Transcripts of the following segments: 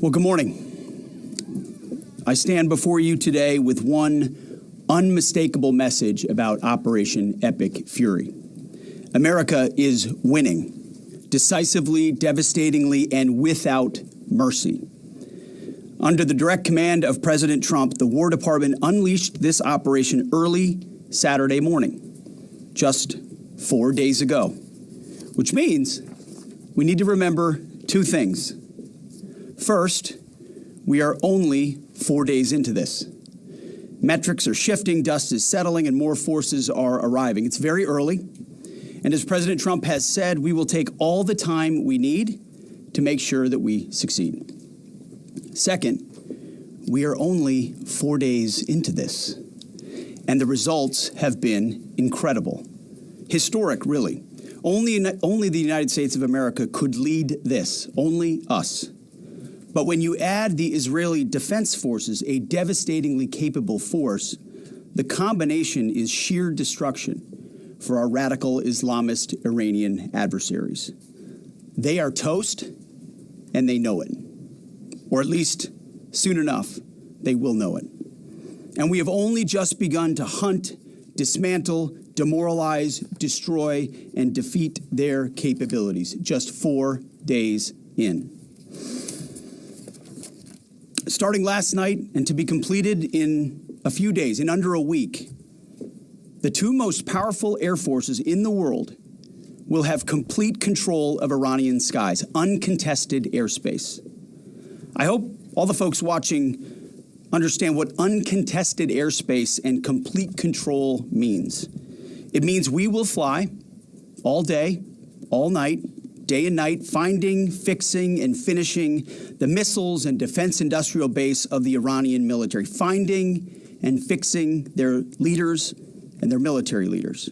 Well, good morning. I stand before you today with one unmistakable message about Operation Epic Fury. America is winning, decisively, devastatingly, and without mercy. Under the direct command of President Trump, the War Department unleashed this operation early Saturday morning, just 4 days ago, which means we need to remember two things. First, we are only 4 days into this. Metrics are shifting, dust is settling, and more forces are arriving. It's very early, and as President Trump has said, we will take all the time we need to make sure that we succeed. Second, we are only 4 days into this, and the results have been incredible. Historic, really. Only the United States of America could lead this, only us. But when you add the Israeli Defense Forces, a devastatingly capable force, the combination is sheer destruction for our radical Islamist Iranian adversaries. They are toast, and they know it. Or at least, soon enough, they will know it. And we have only just begun to hunt, dismantle, demoralize, destroy, and defeat their capabilities, just 4 days in. Starting last night and to be completed in a few days, in under a week, the two most powerful air forces in the world will have complete control of Iranian skies, uncontested airspace. I hope all the folks watching understand what uncontested airspace and complete control means. It means we will fly all day, all night, day and night, finding, fixing, and finishing the missiles and defense industrial base of the Iranian military, finding and fixing their leaders and their military leaders,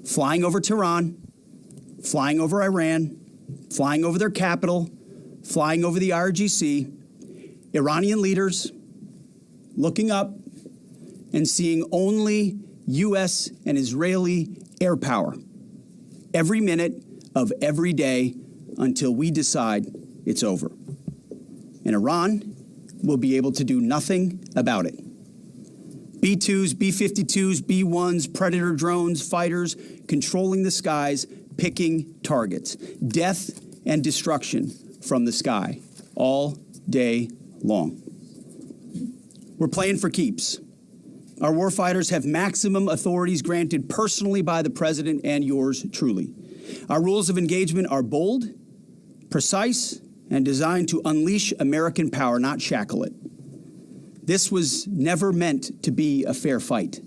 flying over Tehran, flying over Iran, flying over their capital, flying over the IRGC, Iranian leaders looking up and seeing only U.S. and Israeli air power every minute of every day until we decide it's over. And Iran will be able to do nothing about it. B-2s, B-52s, B-1s, Predator drones, fighters, controlling the skies, picking targets. Death and destruction from the sky all day long. We're playing for keeps. Our warfighters have maximum authorities granted personally by the president and yours truly. Our rules of engagement are bold, precise, and designed to unleash American power, not shackle it. This was never meant to be a fair fight,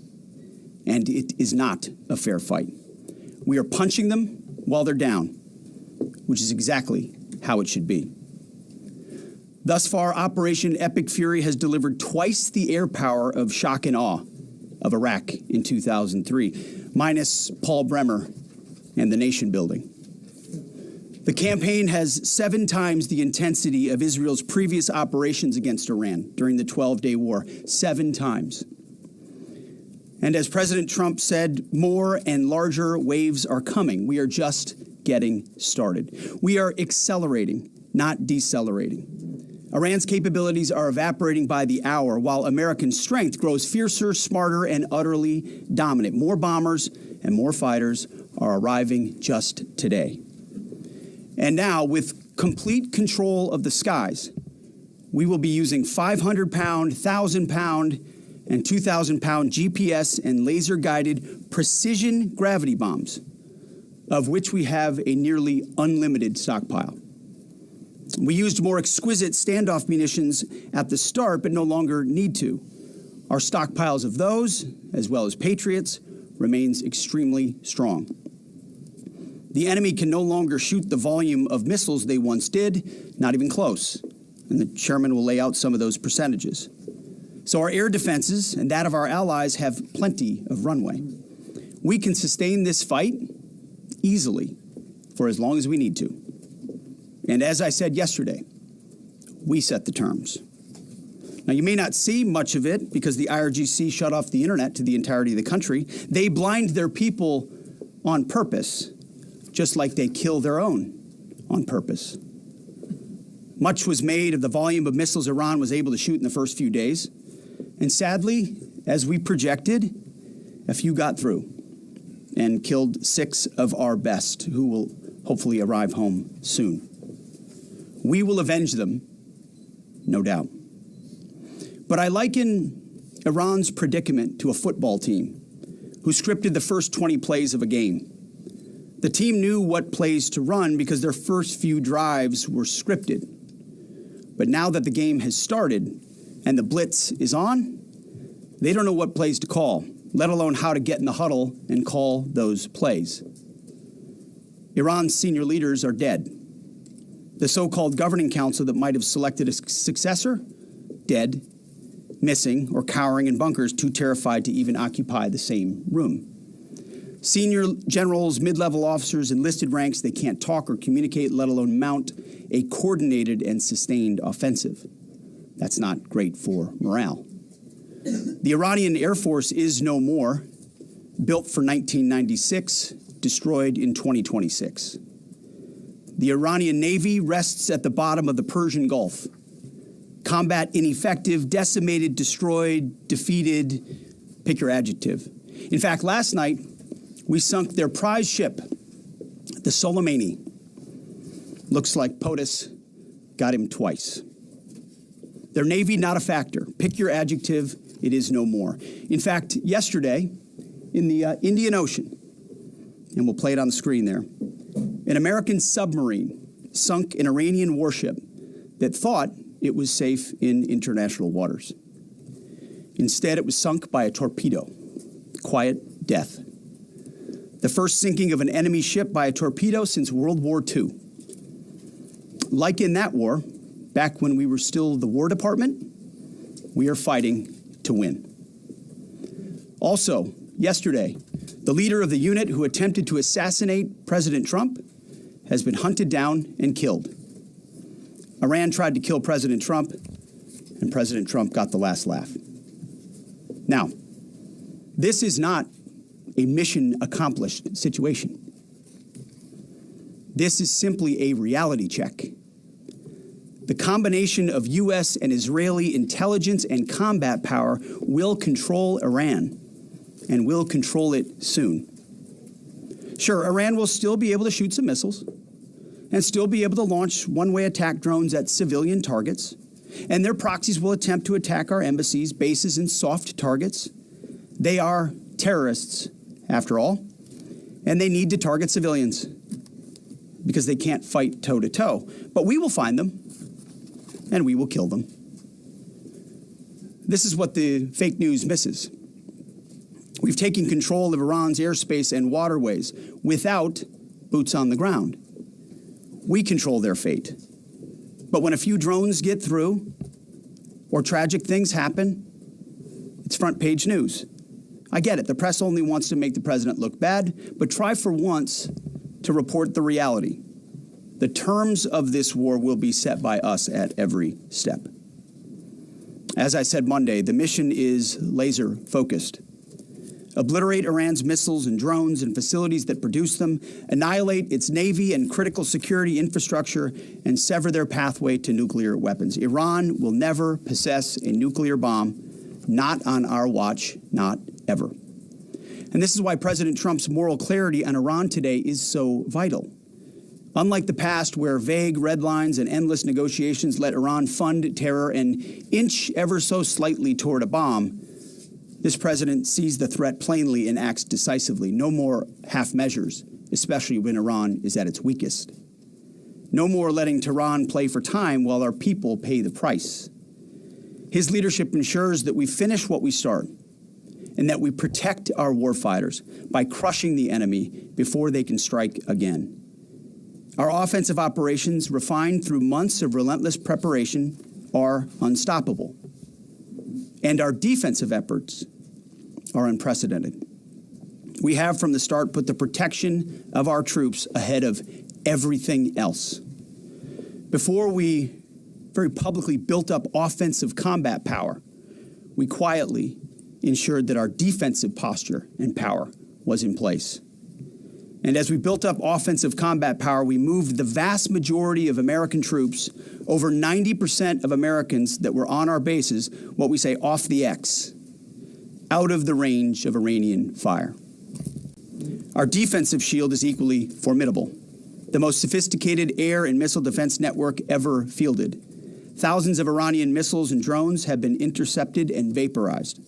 and it is not a fair fight. We are punching them while they're down, which is exactly how it should be. Thus far, Operation Epic Fury has delivered twice the air power of shock and awe of Iraq in 2003, minus Paul Bremer and the nation building. The campaign has 7 times the intensity of Israel's previous operations against Iran during the 12-day war, 7 times. And as President Trump said, more and larger waves are coming. We are just getting started. We are accelerating, not decelerating. Iran's capabilities are evaporating by the hour, while American strength grows fiercer, smarter, and utterly dominant. More bombers and more fighters are arriving just today. And now, with complete control of the skies, we will be using 500-pound, 1,000-pound, and 2,000-pound GPS and laser-guided precision gravity bombs, of which we have a nearly unlimited stockpile. We used more exquisite standoff munitions at the start, but no longer need to. Our stockpiles of those, as well as Patriots, remains extremely strong. The enemy can no longer shoot the volume of missiles they once did, not even close. And the chairman will lay out some of those percentages. So our air defenses and that of our allies have plenty of runway. We can sustain this fight easily for as long as we need to. And as I said yesterday, we set the terms. Now, you may not see much of it because the IRGC shut off the internet to the entirety of the country. They blind their people on purpose, just like they kill their own on purpose. Much was made of the volume of missiles Iran was able to shoot in the first few days. And sadly, as we projected, a few got through and killed 6 of our best, who will hopefully arrive home soon. We will avenge them, no doubt. But I liken Iran's predicament to a football team who scripted the first 20 plays of a game. The team knew what plays to run because their first few drives were scripted. But now that the game has started and the blitz is on, they don't know what plays to call, let alone how to get in the huddle and call those plays. Iran's senior leaders are dead. The so-called governing council that might have selected a successor, dead, missing, or cowering in bunkers, too terrified to even occupy the same room. Senior generals, mid-level officers, enlisted ranks, they can't talk or communicate, let alone mount a coordinated and sustained offensive. That's not great for morale. The Iranian Air Force is no more, built for 1996, destroyed in 2026. The Iranian Navy rests at the bottom of the Persian Gulf. Combat ineffective, decimated, destroyed, defeated, pick your adjective. In fact, last night, we sunk their prize ship, the Soleimani. Looks like POTUS got him twice. Their Navy, not a factor. Pick your adjective, it is no more. In fact, yesterday, in the Indian Ocean, and we'll play it on the screen there, an American submarine sunk an Iranian warship that thought it was safe in international waters. Instead, it was sunk by a torpedo. Quiet death. The first sinking of an enemy ship by a torpedo since World War II. Like in that war, back when we were still the War Department, we are fighting to win. Also, yesterday, the leader of the unit who attempted to assassinate President Trump has been hunted down and killed. Iran tried to kill President Trump, and President Trump got the last laugh. Now, this is not a mission accomplished situation. This is simply a reality check. The combination of U.S. and Israeli intelligence and combat power will control Iran, and will control it soon. Sure, Iran will still be able to shoot some missiles, and still be able to launch one-way attack drones at civilian targets, and their proxies will attempt to attack our embassies, bases, and soft targets. They are terrorists, after all, and they need to target civilians because they can't fight toe-to-toe. But we will find them, and we will kill them. This is what the fake news misses. We've taken control of Iran's airspace and waterways without boots on the ground. We control their fate. But when a few drones get through or tragic things happen, it's front page news. I get it. The press only wants to make the president look bad, but try for once to report the reality. The terms of this war will be set by us at every step. As I said Monday, the mission is laser focused. Obliterate Iran's missiles and drones and facilities that produce them, annihilate its navy and critical security infrastructure, and sever their pathway to nuclear weapons. Iran will never possess a nuclear bomb, not on our watch, not ever. And this is why President Trump's moral clarity on Iran today is so vital. Unlike the past, where vague red lines and endless negotiations let Iran fund terror and inch ever so slightly toward a bomb, this president sees the threat plainly and acts decisively. No more half measures, especially when Iran is at its weakest. No more letting Tehran play for time while our people pay the price. His leadership ensures that we finish what we start and that we protect our warfighters by crushing the enemy before they can strike again. Our offensive operations, refined through months of relentless preparation, are unstoppable. And our defensive efforts are unprecedented. We have from the start put the protection of our troops ahead of everything else. Before we very publicly built up offensive combat power, we quietly ensured that our defensive posture and power was in place. And as we built up offensive combat power, we moved the vast majority of American troops, over 90% of Americans that were on our bases, what we say off the X, out of the range of Iranian fire. Our defensive shield is equally formidable, the most sophisticated air and missile defense network ever fielded. Thousands of Iranian missiles and drones have been intercepted and vaporized.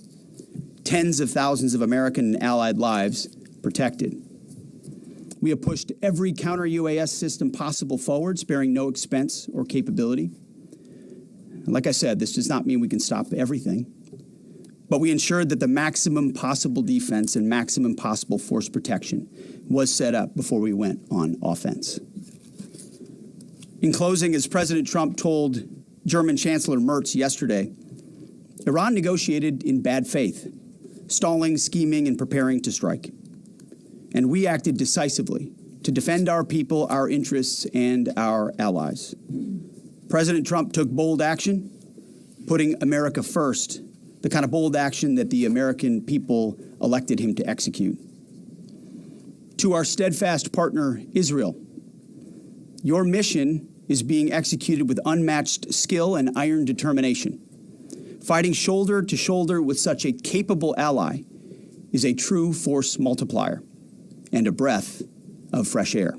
Tens of thousands of American and allied lives protected. We have pushed every counter-UAS system possible forward, sparing no expense or capability. And like I said, this does not mean we can stop everything, but we ensured that the maximum possible defense and maximum possible force protection was set up before we went on offense. In closing, as President Trump told German Chancellor Merz yesterday, Iran negotiated in bad faith, stalling, scheming, and preparing to strike. And we acted decisively to defend our people, our interests, and our allies. President Trump took bold action, putting America first, the kind of bold action that the American people elected him to execute. To our steadfast partner, Israel, your mission is being executed with unmatched skill and iron determination. Fighting shoulder to shoulder with such a capable ally is a true force multiplier and a breath of fresh air.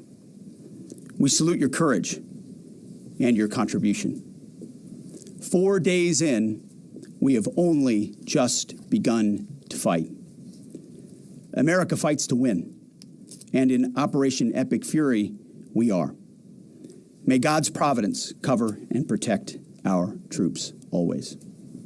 We salute your courage and your contribution. 4 days in, we have only just begun to fight. America fights to win, and in Operation Epic Fury, we are. May God's providence cover and protect our troops always.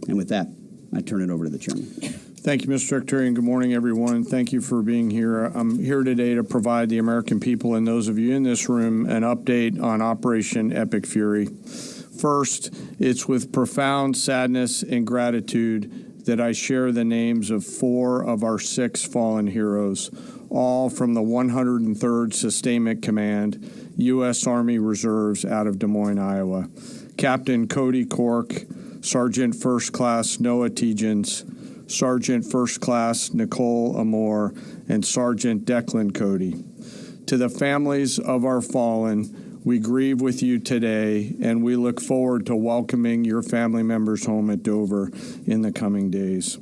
And with that, I turn it over to the chairman. Thank you, Mr. Secretary, and good morning, everyone. Thank you for being here. I'm here today to provide the American people and those of you in this room an update on Operation Epic Fury. First, it's with profound sadness and gratitude that I share the names of 4 of our 6 fallen heroes, all from the 103rd Sustainment Command, U.S. Army Reserves out of Des Moines, Iowa. Captain Cody Cork, Sergeant First Class Noah Tegens, Sergeant First Class Nicole Amore, and Sergeant Declan Cody. To the families of our fallen, we grieve with you today, and we look forward to welcoming your family members home at Dover in the coming days.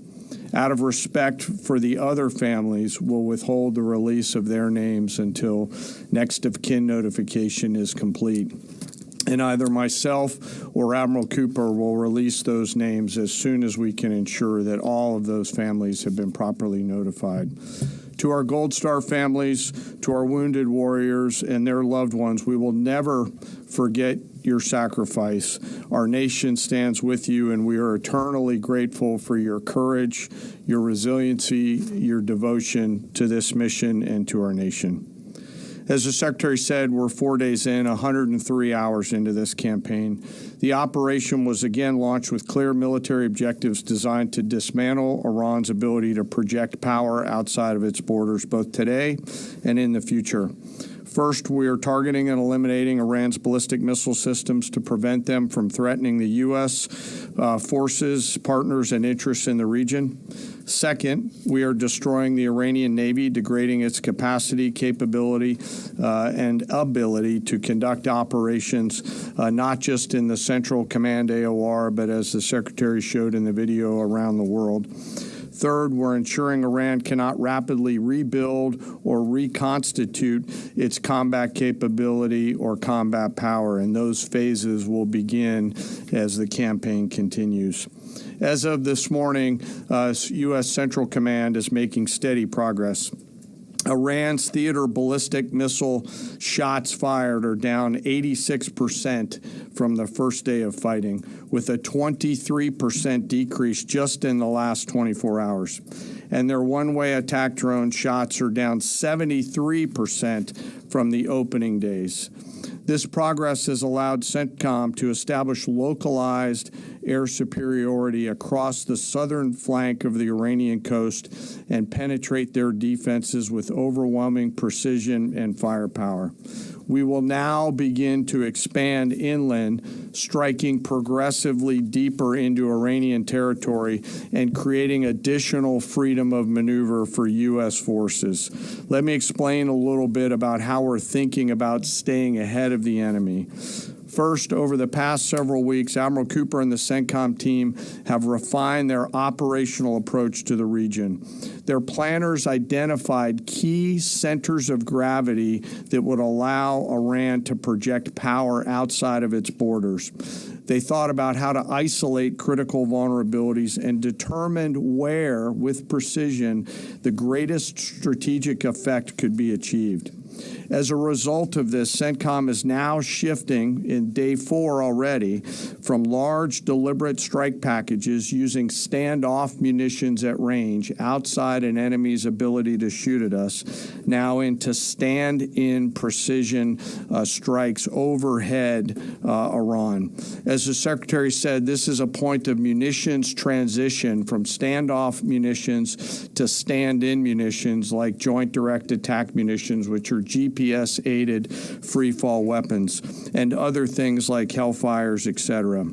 Out of respect for the other families, we'll withhold the release of their names until next of kin notification is complete. And either myself or Admiral Cooper will release those names as soon as we can ensure that all of those families have been properly notified. To our Gold Star families, to our wounded warriors and their loved ones, we will never forget your sacrifice. Our nation stands with you, and we are eternally grateful for your courage, your resiliency, your devotion to this mission and to our nation. As the Secretary said, we're 4 days in, 103 hours into this campaign. The operation was again launched with clear military objectives designed to dismantle Iran's ability to project power outside of its borders, both today and in the future. First, we are targeting and eliminating Iran's ballistic missile systems to prevent them from threatening the U.S. Forces, partners, and interests in the region. Second, we are destroying the Iranian Navy, degrading its capacity, capability, and ability to conduct operations, not just in the Central Command AOR, but as the Secretary showed in the video, around the world. Third, we're ensuring Iran cannot rapidly rebuild or reconstitute its combat capability or combat power, and those phases will begin as the campaign continues. As of this morning, U.S. Central Command is making steady progress. Iran's theater ballistic missile shots fired are down 86% from the first day of fighting, with a 23% decrease just in the last 24 hours. And their one-way attack drone shots are down 73% from the opening days. This progress has allowed CENTCOM to establish localized air superiority across the southern flank of the Iranian coast and penetrate their defenses with overwhelming precision and firepower. We will now begin to expand inland, striking progressively deeper into Iranian territory and creating additional freedom of maneuver for U.S. forces. Let me explain a little bit about how we're thinking about staying ahead of the enemy. First, over the past several weeks, Admiral Cooper and the CENTCOM team have refined their operational approach to the region. Their planners identified key centers of gravity that would allow Iran to project power outside of its borders. They thought about how to isolate critical vulnerabilities and determined where, with precision, the greatest strategic effect could be achieved. As a result of this, CENTCOM is now shifting in day 4 already from large deliberate strike packages using standoff munitions at range outside an enemy's ability to shoot at us, now into stand-in precision strikes overhead Iran. As the Secretary said, this is a point of munitions transition from standoff munitions to stand-in munitions like joint direct attack munitions, which are GPS-aided free-fall weapons, and other things like Hellfires, etc.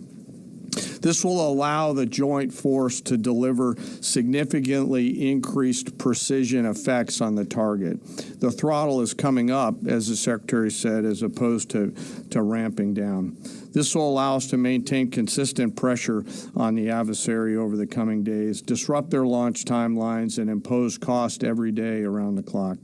This will allow the joint force to deliver significantly increased precision effects on the target. The throttle is coming up, as the Secretary said, as opposed to ramping down. This will allow us to maintain consistent pressure on the adversary over the coming days, disrupt their launch timelines, and impose cost every day around the clock.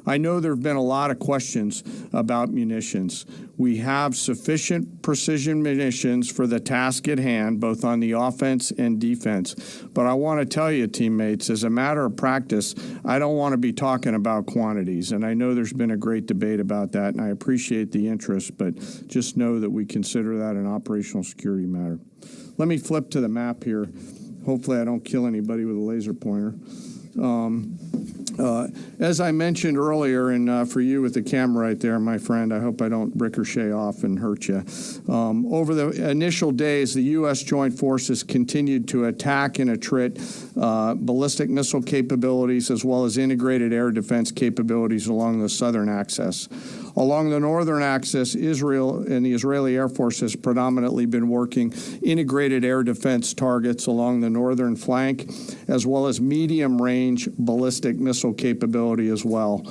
I know there have been a lot of questions about munitions. We have sufficient precision munitions for the task at hand, both on the offense and defense. But I want to tell you, teammates, as a matter of practice, I don't want to be talking about quantities. And I know there's been a great debate about that, and I appreciate the interest, but just know that we consider that an operational security matter. Let me flip to the map here. Hopefully I don't kill anybody with a laser pointer. As I mentioned earlier, and for you with the camera right there, my friend, I hope I don't ricochet off and hurt you. Over the initial days, the U.S. Joint Forces continued to attack and attrit ballistic missile capabilities as well as integrated air defense capabilities along the southern axis. Along the northern axis, Israel and the Israeli Air Force has predominantly been working integrated air defense targets along the northern flank, as well as medium-range ballistic missile capability as well.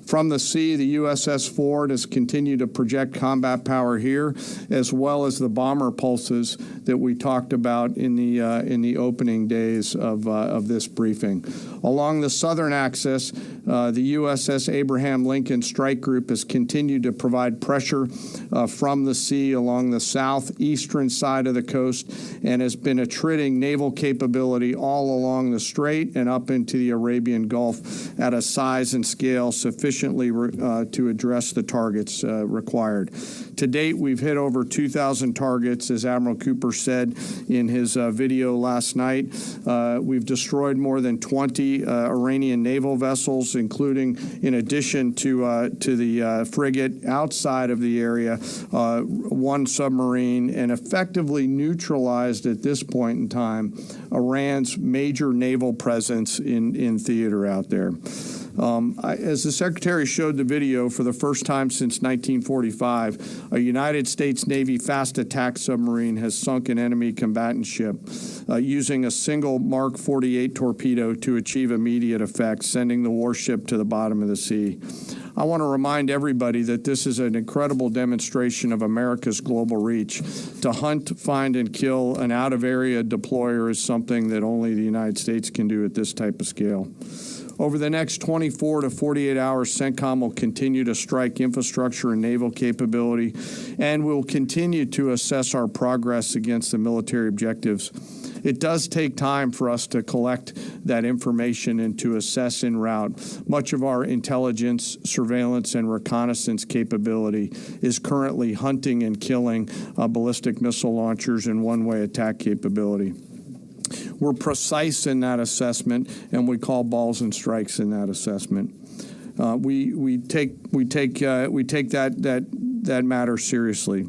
From the sea, the USS Ford has continued to project combat power here, as well as the bomber pulses that we talked about in the opening days of this briefing. Along the southern axis, the USS Abraham Lincoln Strike Group has continued to provide pressure from the sea along the southeastern side of the coast and has been attriting naval capability all along the strait and up into the Arabian Gulf at a size and scale sufficiently to address the targets required. To date, we've hit over 2,000 targets, as Admiral Cooper said in his video last night. We've destroyed more than 20 Iranian naval vessels, including, in addition to the frigate outside of the area, one submarine, and effectively neutralized at this point in time Iran's major naval presence in theater out there. As the Secretary showed the video, for the first time since 1945, a United States Navy fast attack submarine has sunk an enemy combatant ship using a single Mark 48 torpedo to achieve immediate effect, sending the warship to the bottom of the sea. I want to remind everybody that this is an incredible demonstration of America's global reach. To hunt, find, and kill an out-of-area deployer is something that only the United States can do at this type of scale. Over the next 24 to 48 hours, CENTCOM will continue to strike infrastructure and naval capability, and we'll continue to assess our progress against the military objectives. It does take time for us to collect that information and to assess en route. Much of our intelligence, surveillance, and reconnaissance capability is currently hunting and killing ballistic missile launchers and one-way attack capability. We're precise in that assessment, and we call balls and strikes in that assessment. We take that matter seriously.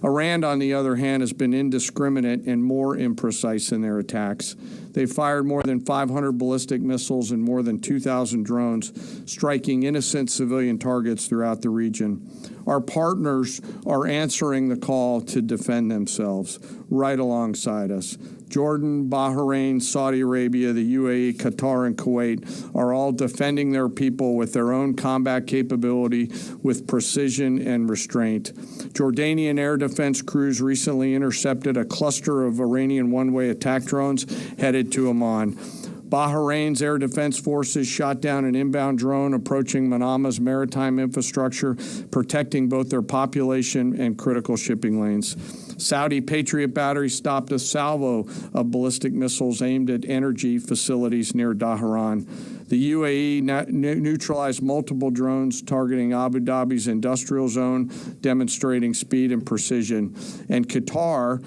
Iran, on the other hand, has been indiscriminate and more imprecise in their attacks. They fired more than 500 ballistic missiles and more than 2,000 drones, striking innocent civilian targets throughout the region. Our partners are answering the call to defend themselves right alongside us. Jordan, Bahrain, Saudi Arabia, the UAE, Qatar, and Kuwait are all defending their people with their own combat capability, with precision and restraint. Jordanian air defense crews recently intercepted a cluster of Iranian one-way attack drones headed to Amman. Bahrain's air defense forces shot down an inbound drone approaching Manama's maritime infrastructure, protecting both their population and critical shipping lanes. Saudi Patriot batteries stopped a salvo of ballistic missiles aimed at energy facilities near Dhahran. The UAE neutralized multiple drones targeting Abu Dhabi's industrial zone, demonstrating speed and precision. And Qatari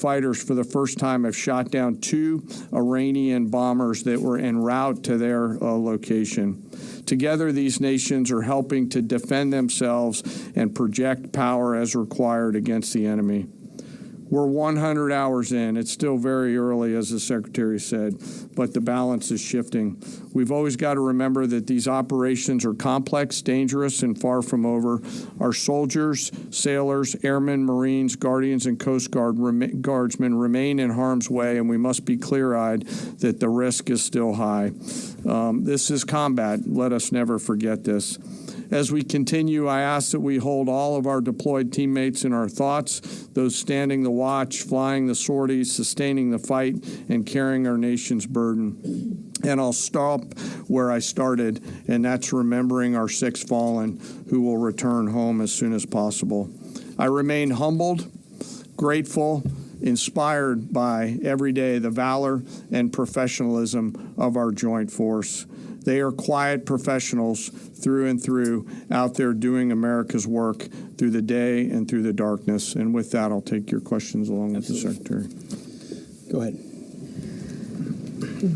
fighters for the first time have shot down 2 Iranian bombers that were en route to their location. Together, these nations are helping to defend themselves and project power as required against the enemy. We're 100 hours in. It's still very early, as the Secretary said, but the balance is shifting. We've always got to remember that these operations are complex, dangerous, and far from over. Our soldiers, sailors, airmen, Marines, Guardians, and Coast Guardsmen remain in harm's way, and we must be clear-eyed that the risk is still high. This is combat. Let us never forget this. As we continue, I ask that we hold all of our deployed teammates in our thoughts, those standing the watch, flying the sorties, sustaining the fight, and carrying our nation's burden. And I'll stop where I started, and that's remembering our 6 fallen who will return home as soon as possible. I remain humbled, grateful, inspired by every day the valor and professionalism of our joint force. They are quiet professionals through and through, out there doing America's work through the day and through the darkness. And with that, I'll take your questions along with the Secretary. Go ahead.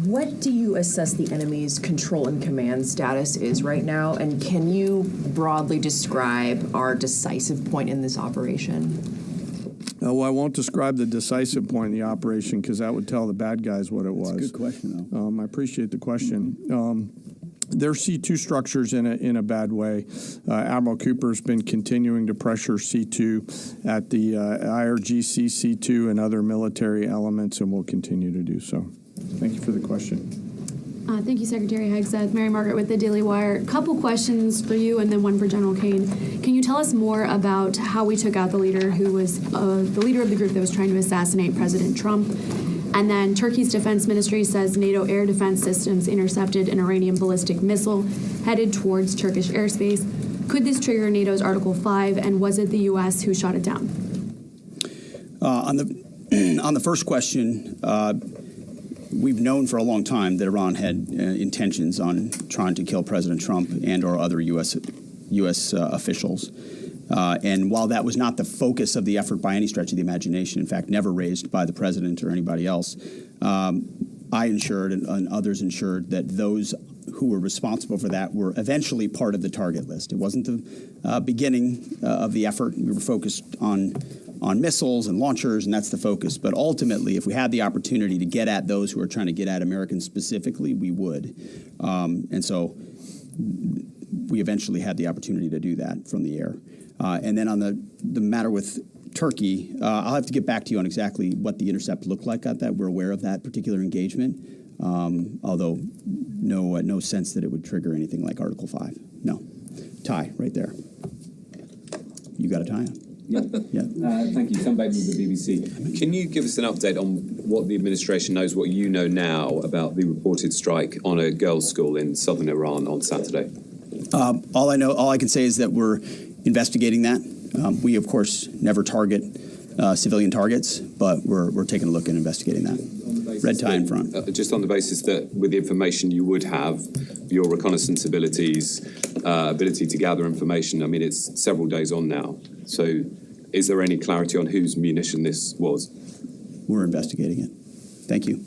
What do you assess the enemy's control and command status is right now? And can you broadly describe our decisive point in this operation? Well, I won't describe the decisive point in the operation because that would tell the bad guys what it was. That's a good question, though. I appreciate the question. Their C2 structures in a bad way. Admiral Cooper's been continuing to pressure C2 at the IRGC C2 and other military elements, and will continue to do so. Thank you for the question. Thank you, Secretary Heggseth. Mary Margaret with the Daily Wire. A couple questions for you and then one for General Kane. Can you tell us more about how we took out the leader who was the leader of the group that was trying to assassinate President Trump? And then Turkey's defense ministry says NATO air defense systems intercepted an Iranian ballistic missile headed towards Turkish airspace. Could this trigger NATO's Article 5, and was it the U.S. who shot it down? On the first question, we've known for a long time that Iran had intentions on trying to kill President Trump and or other U.S. Officials. And while that was not the focus of the effort by any stretch of the imagination, in fact, never raised by the president or anybody else, I ensured and others ensured that those who were responsible for that were eventually part of the target list. It wasn't the beginning of the effort. We were focused on missiles and launchers, and that's the focus. But ultimately, if we had the opportunity to get at those who are trying to get at Americans specifically, we would. And so we eventually had the opportunity to do that from the air. And then on the matter with Turkey, I'll have to get back to you on exactly what the intercept looked like at that. We're aware of that particular engagement, although no sense that it would trigger anything like Article 5. No. Tie right there. You got a tie on? Yeah. Thank you. Tom Bateman with the BBC. Can you give us an update on what the administration knows, what you know now about the reported strike on a girls' school in southern Iran on Saturday? All I can say is that we're investigating that. We, of course, never target civilian targets, but we're taking a look and investigating that. Red tie in front. Just on the basis that with the information you would have, your reconnaissance abilities, ability to gather information, I mean, it's several days on now. So is there any clarity on whose munition this was? We're investigating it. Thank you.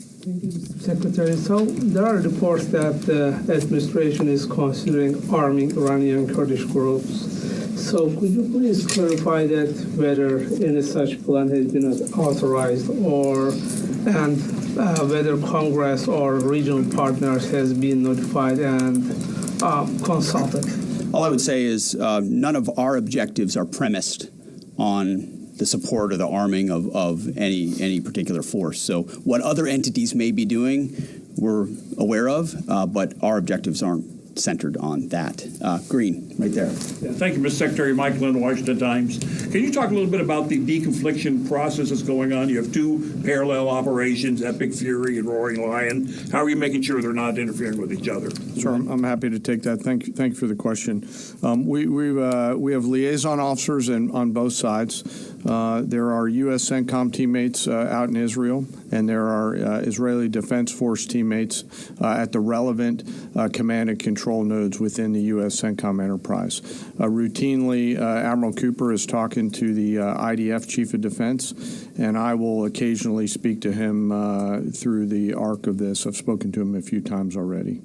Secretary, so there are reports that the administration is considering arming Iranian Kurdish groups. So could you please clarify that whether any such plan has been authorized or and whether Congress or regional partners has been notified and consulted. All I would say is none of our objectives are premised on the support or the arming of any particular force. So what other entities may be doing, we're aware of, but our objectives aren't centered on that. Green, right there. Yeah, thank you, Mr. Secretary. Mike Lynn, Washington Times. Can you talk a little bit about the deconfliction process that's going on? You have two parallel operations, Epic Fury and Roaring Lion. How are you making sure they're not interfering with each other? Sure, I'm happy to take that. Thank you for the question. We have liaison officers on both sides. There are U.S. CENTCOM teammates out in Israel, and there are Israeli Defense Force teammates at the relevant command and control nodes within the U.S. CENTCOM enterprise. Routinely, Admiral Cooper is talking to the IDF Chief of Defense, and I will occasionally speak to him through the arc of this. I've spoken to him a few times already.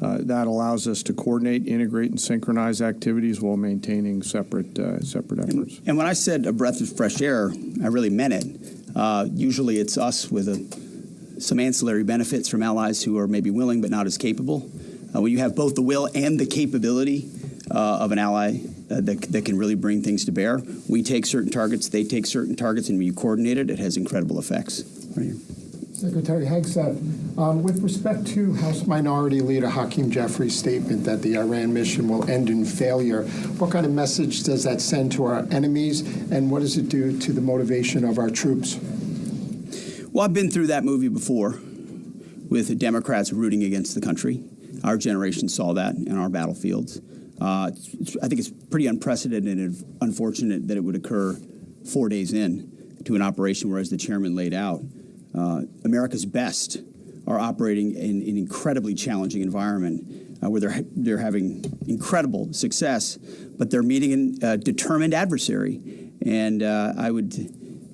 That allows us to coordinate, integrate, and synchronize activities while maintaining separate efforts. And when I said a breath of fresh air, I really meant it. Usually it's us with some ancillary benefits from allies who are maybe willing but not as capable. When you have both the will and the capability of an ally that can really bring things to bear, we take certain targets, they take certain targets, and when you coordinate it, it has incredible effects. Right here. Secretary Heggseth, with respect to House Minority Leader Hakeem Jeffrey's statement that the Iran mission will end in failure, what kind of message does that send to our enemies, and what does it do to the motivation of our troops? Well, I've been through that movie before with the Democrats rooting against the country. Our generation saw that in our battlefields. I think it's pretty unprecedented and unfortunate that it would occur 4 days in to an operation where, as the chairman laid out, America's best are operating in an incredibly challenging environment where they're having incredible success, but they're meeting a determined adversary. And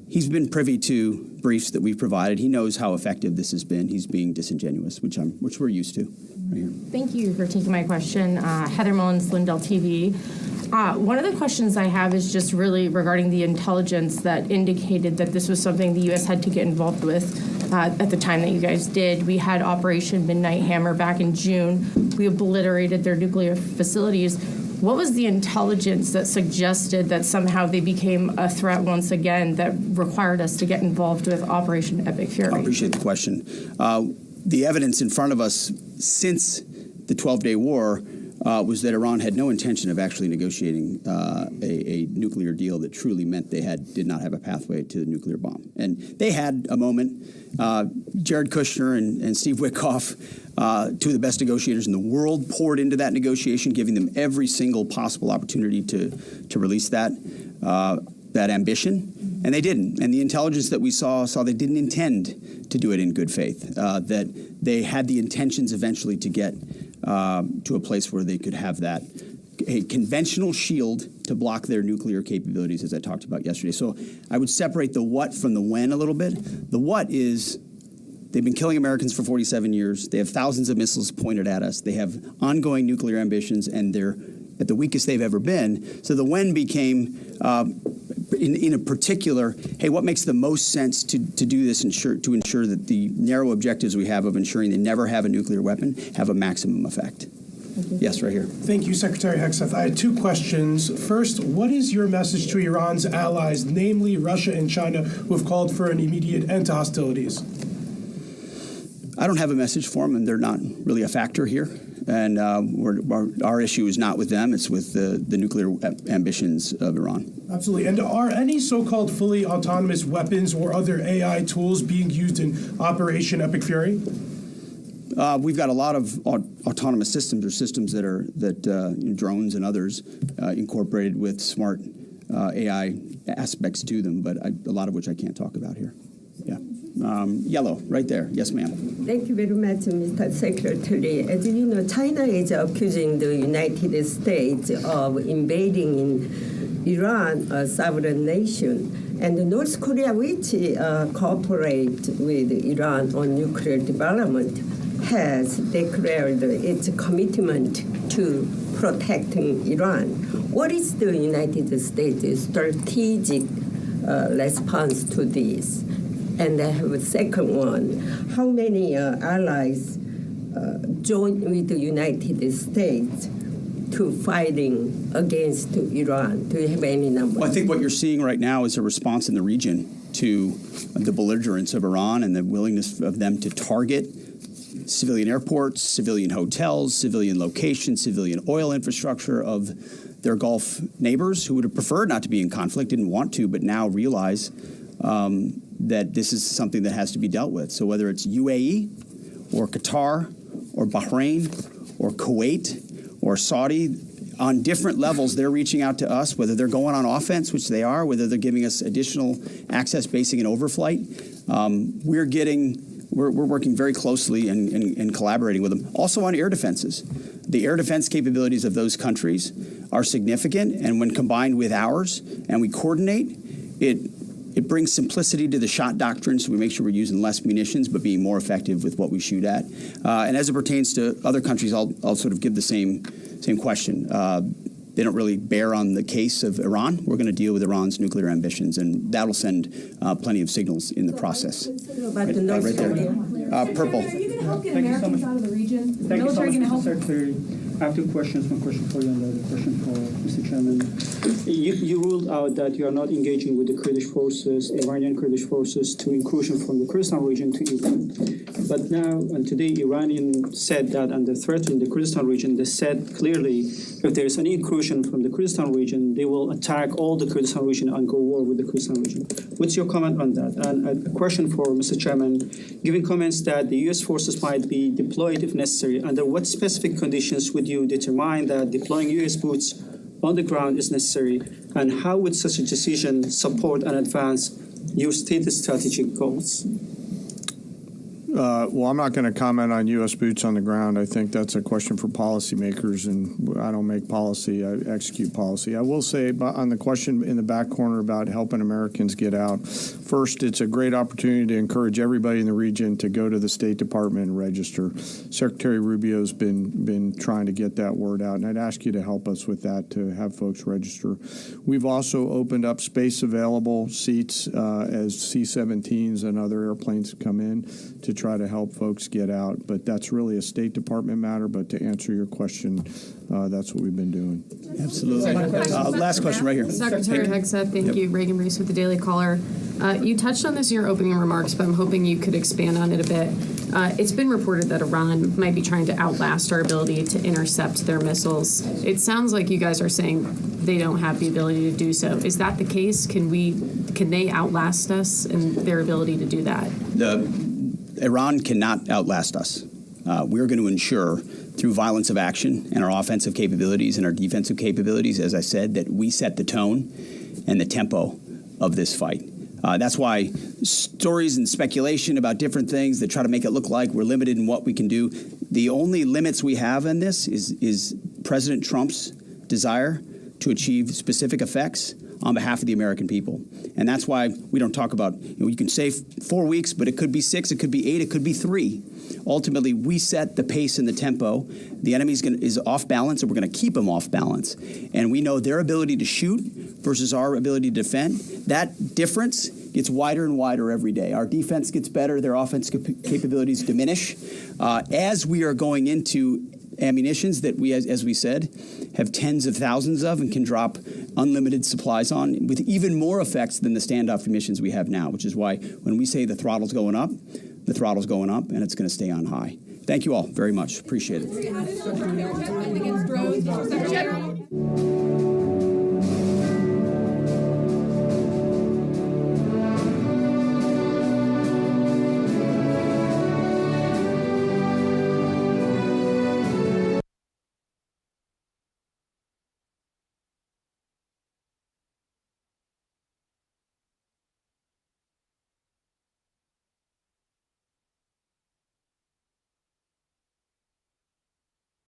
he's been privy to briefs that we've provided. He knows how effective this has been. He's being disingenuous, which we're used to. Right here. Thank you for taking my question. Heather Mullins, Lindell TV. One of the questions I have is just really regarding the intelligence that indicated that this was something the U.S. had to get involved with at the time that you guys did. We had Operation Midnight Hammer back in June. We obliterated their nuclear facilities. What was the intelligence that suggested that somehow they became a threat once again that required us to get involved with Operation Epic Fury? I appreciate the question. The evidence in front of us since the 12-day war was that Iran had no intention of actually negotiating a nuclear deal that truly meant they did not have a pathway to the nuclear bomb. And they had a moment. Jared Kushner and Steve Witkoff, two of the best negotiators in the world, poured into that negotiation, giving them every single possible opportunity to release that ambition. And they didn't. And the intelligence that we saw they didn't intend to do it in good faith, that they had the intentions eventually to get to a place where they could have a conventional shield to block their nuclear capabilities, as I talked about yesterday. So I would separate the what from the when a little bit. The what is they've been killing Americans for 47 years. They have thousands of missiles pointed at us. They have ongoing nuclear ambitions, and they're at the weakest they've ever been. So the when became, in a particular, hey, what makes the most sense to do this to ensure that the narrow objectives we have of ensuring they never have a nuclear weapon have a maximum effect? Yes, right here. Thank you, Secretary Heggseth. I had two questions. First, what is your message to Iran's allies, namely Russia and China, who have called for an immediate end to hostilities? I don't have a message for them, and they're not really a factor here. And our issue is not with them. It's with the nuclear ambitions of Iran. Absolutely. And are any so-called fully autonomous weapons or other AI tools being used in Operation Epic Fury? We've got a lot of autonomous systems, or systems that drones and others incorporated with smart AI aspects to them, but a lot of which I can't talk about here. Yeah. Yellow, right there. Yes, ma'am. Thank you very much, Mr. Secretary. As you know, China is accusing the United States of invading in Iran, a sovereign nation, and North Korea, which cooperate with Iran on nuclear development, has declared its commitment to protecting Iran. What is the United States' strategic response to this? And I have a second one. How many allies joined with the United States to fighting against Iran? Do you have any numbers? Well, I think what you're seeing right now is a response in the region to the belligerence of Iran and the willingness of them to target civilian airports, civilian hotels, civilian locations, civilian oil infrastructure of their Gulf neighbors who would have preferred not to be in conflict, didn't want to, but now realize that this is something that has to be dealt with. So whether it's UAE or Qatar or Bahrain or Kuwait or Saudi, on different levels, they're reaching out to us, whether they're going on offense, which they are, whether they're giving us additional access, basing, and overflight. We're working very closely and collaborating with them. Also on air defenses. The air defense capabilities of those countries are significant, and when combined with ours, and we coordinate, it brings simplicity to the shot doctrine, so we make sure we're using less munitions but being more effective with what we shoot at. And as it pertains to other countries, I'll sort of give the same question. They don't really bear on the case of Iran. We're going to deal with Iran's nuclear ambitions, and that'll send plenty of signals in the process. Right there. Purple. Are you going to help get Americans out of the region? Is the military going to help? Secretary, I have two questions. One question for you and the other question for Mr. Chairman. You ruled out that you are not engaging with the Kurdish forces, Iranian Kurdish forces, to incursion from the Kurdistan region to Iran. But now and today, Iranian said that under threat in the Kurdistan region, they said clearly if there is any incursion from the Kurdistan region, they will attack all the Kurdistan region and go war with the Kurdistan region. What's your comment on that? And a question for Mr. Chairman, given comments that the U.S. forces might be deployed if necessary, under what specific conditions would you determine that deploying U.S. boots on the ground is necessary, and how would such a decision support and advance your stated strategic goals? Well, I'm not going to comment on U.S. boots on the ground. I think that's a question for policymakers, and I don't make policy. I execute policy. I will say on the question in the back corner about helping Americans get out, first, it's a great opportunity to encourage everybody in the region to go to the State Department and register. Secretary Rubio's been trying to get that word out, and I'd ask you to help us with that, to have folks register. We've also opened up space available seats as C-17s and other airplanes come in to try to help folks get out. But that's really a State Department matter. But to answer your question, that's what we've been doing. Absolutely. Last question right here. Secretary Heggseth, thank you. Reagan Reese with the Daily Caller. You touched on this in your opening remarks, but I'm hoping you could expand on it a bit. It's been reported that Iran might be trying to outlast our ability to intercept their missiles. It sounds like you guys are saying they don't have the ability to do so. Is that the case? Can they outlast us in their ability to do that? Iran cannot outlast us. We're going to ensure through violence of action and our offensive capabilities and our defensive capabilities, as I said, that we set the tone and the tempo of this fight. That's why stories and speculation about different things that try to make it look like we're limited in what we can do. The only limits we have in this is President Trump's desire to achieve specific effects on behalf of the American people. And that's why we don't talk about, you can say 4 weeks, but it could be 6, it could be 8, it could be 3. Ultimately, we set the pace and the tempo. The enemy is off balance, and we're going to keep them off balance. And we know their ability to shoot versus our ability to defend. That difference gets wider and wider every day. Our defense gets better, their offensive capabilities diminish. As we are going into ammunitions that we, as we said, have tens of thousands of and can drop unlimited supplies on with even more effects than the standoff munitions we have now, which is why when we say the throttle's going up, the throttle's going up, and it's going to stay on high. Thank you all very much. Appreciate it.